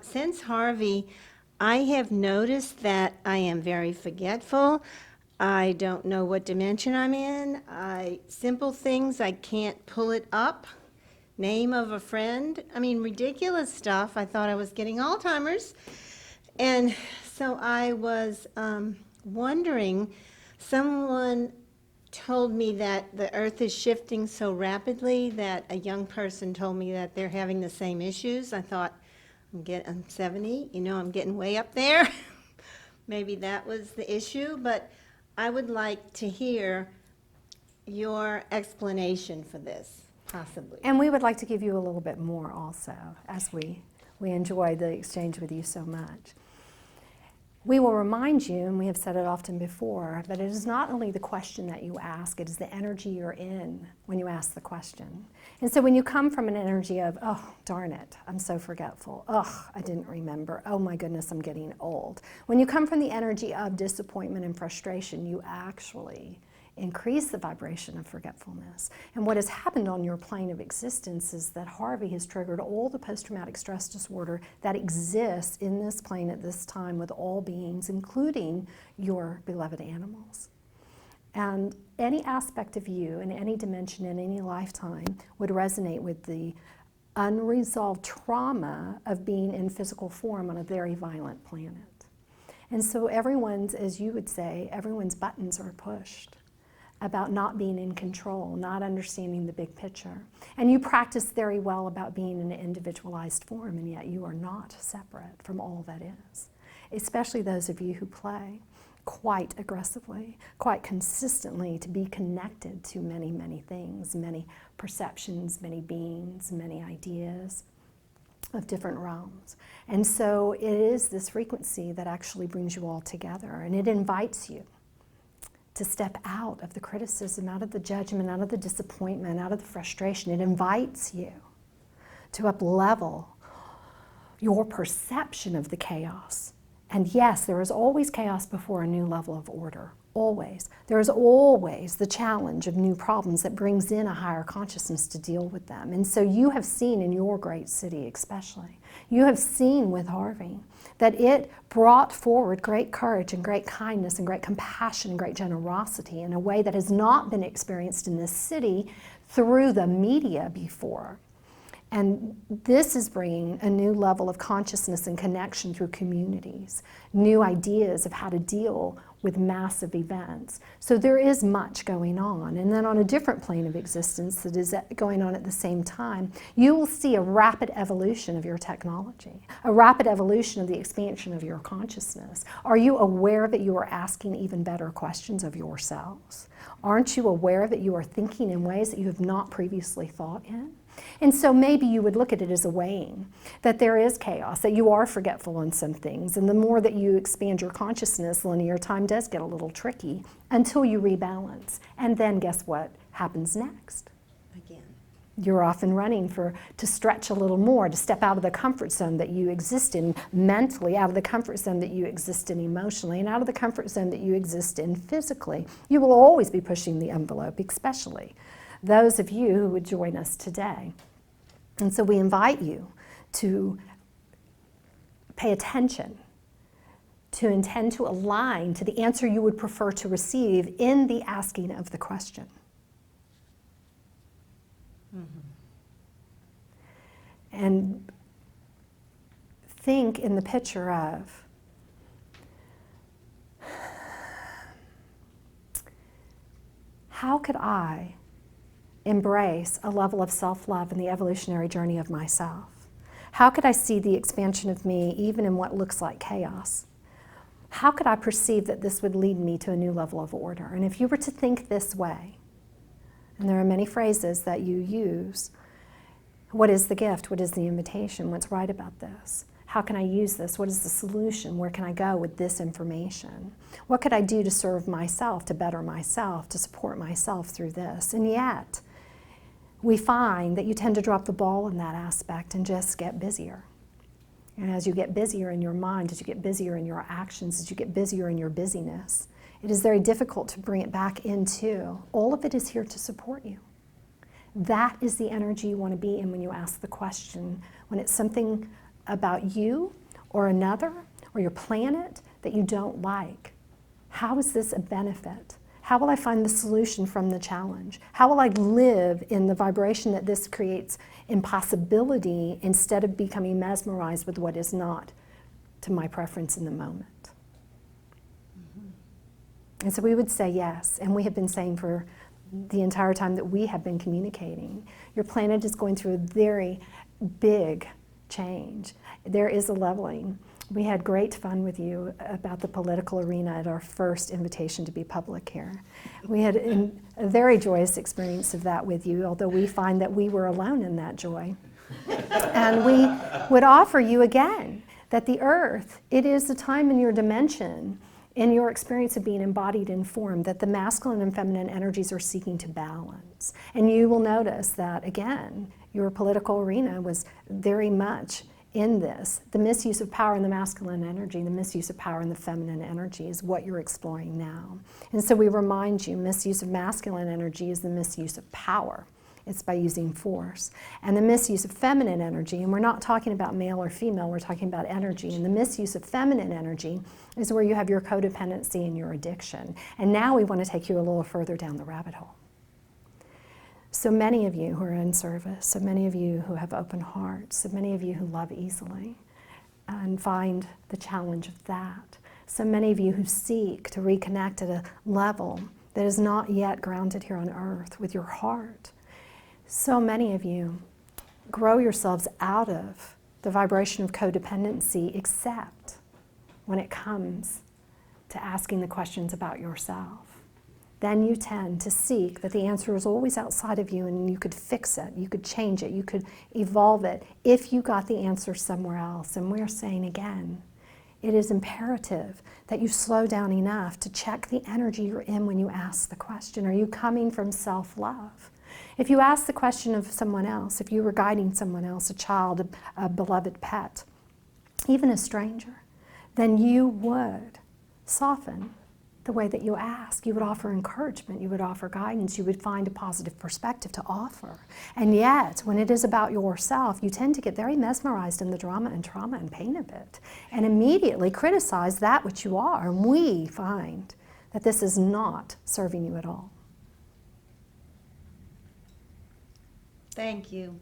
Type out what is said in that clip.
Since Harvey, I have noticed that I am very forgetful. I don't know what dimension I'm in. Simple things, I can't pull it up. Name of a friend. I mean, ridiculous stuff. I thought I was getting Alzheimer's. And so I was wondering, someone told me that the earth is shifting so rapidly that a young person told me that they're having the same issues. I thought, I'm 70, I'm getting way up there. Maybe that was the issue, but I would like to hear your explanation for this, possibly. And we would like to give you a little bit more also, as we enjoy the exchange with you so much. We will remind you, and we have said it often before, that it is not only the question that you ask, it is the energy you're in when you ask the question. And so when you come from an energy of, oh, darn it, I'm so forgetful. Oh, I didn't remember. Oh my goodness, I'm getting old. When you come from the energy of disappointment and frustration, you actually increase the vibration of forgetfulness. And what has happened on your plane of existence is that Harvey has triggered all the post-traumatic stress disorder that exists in this plane at this time with all beings, including your beloved animals. And any aspect of you in any dimension in any lifetime would resonate with the unresolved trauma of being in physical form on a very violent planet. And so everyone's, as you would say, everyone's buttons are pushed about not being in control, not understanding the big picture. And you practice very well about being in an individualized form, and yet you are not separate from all that is. Especially those of you who play quite aggressively, quite consistently to be connected to many, many things, many perceptions, many beings, many ideas of different realms. And so it is this frequency that actually brings you all together, and it invites you to step out of the criticism, out of the judgment, out of the disappointment, out of the frustration. It invites you to up-level your perception of the chaos. And yes, there is always chaos before a new level of order, always. There is always the challenge of new problems that brings in a higher consciousness to deal with them. And so you have seen in your great city especially, you have seen with Harvey that it brought forward great courage and great kindness and great compassion and great generosity in a way that has not been experienced in this city through the media before. And this is bringing a new level of consciousness and connection through communities, new ideas of how to deal with massive events. So there is much going on. And then on a different plane of existence that is going on at the same time, you will see a rapid evolution of your technology, a rapid evolution of the expansion of your consciousness. Are you aware that you are asking even better questions of yourselves? Aren't you aware that you are thinking in ways that you have not previously thought in? And so maybe you would look at it as a weighing, that there is chaos, that you are forgetful on some things, and the more that you expand your consciousness, linear time does get a little tricky until you rebalance. And then guess what happens next? Again. You're off and running to stretch a little more, to step out of the comfort zone that you exist in mentally, out of the comfort zone that you exist in emotionally, and out of the comfort zone that you exist in physically. You will always be pushing the envelope, especially those of you who would join us today. And so we invite you to pay attention, to intend to align to the answer you would prefer to receive in the asking of the question. Mm-hmm. And think in the picture of how could I embrace a level of self-love in the evolutionary journey of myself? How could I see the expansion of me even in what looks like chaos? How could I perceive that this would lead me to a new level of order? And if you were to think this way, and there are many phrases that you use, what is the gift? What is the invitation? What's right about this? How can I use this? What is the solution? Where can I go with this information? What could I do to serve myself, to better myself, to support myself through this? And yet, we find that you tend to drop the ball in that aspect and just get busier. And as you get busier in your mind, as you get busier in your actions, as you get busier in your busyness, it is very difficult to bring it back into, all of it is here to support you. That is the energy you want to be in when you ask the question, when it's something about you or another or your planet that you don't like? How is this a benefit? How will I find the solution from the challenge? How will I live in the vibration that this creates impossibility instead of becoming mesmerized with what is not to my preference in the moment? And so we would say yes, and we have been saying for the entire time that we have been communicating, your planet is going through a very big change. There is a leveling. We had great fun with you about the political arena at our first invitation to be public here. We had a very joyous experience of that with you, although we find that we were alone in that joy. And we would offer you again that the earth, it is a time in your dimension, in your experience of being embodied in form, that the masculine and feminine energies are seeking to balance. And you will notice that, again, your political arena was very much in this. The misuse of power in the masculine energy, the misuse of power in the feminine energy is what you're exploring now. And so we remind you, misuse of masculine energy is the misuse of power. It's by using force. And the misuse of feminine energy, and we're not talking about male or female, we're talking about energy. And the misuse of feminine energy is where you have your codependency and your addiction. And now we want to take you a little further down the rabbit hole. So many of you who are in service, so many of you who have open hearts, so many of you who love easily and find the challenge of that. So many of you who seek to reconnect at a level that is not yet grounded here on earth with your heart. So many of you grow yourselves out of the vibration of codependency, except when it comes to asking the questions about yourself. Then you tend to seek that the answer is always outside of you and you could fix it, you could change it, you could evolve it if you got the answer somewhere else. And we're saying again, it is imperative that you slow down enough to check the energy you're in when you ask the question. Are you coming from self-love? If you ask the question of someone else, if you were guiding someone else, a child, a beloved pet, even a stranger, then you would soften the way that you ask. You would offer encouragement, you would offer guidance, you would find a positive perspective to offer. And yet, when it is about yourself, you tend to get very mesmerized in the drama and trauma and pain of it, and immediately criticize that which you are. And we find that this is not serving you at all. Thank you.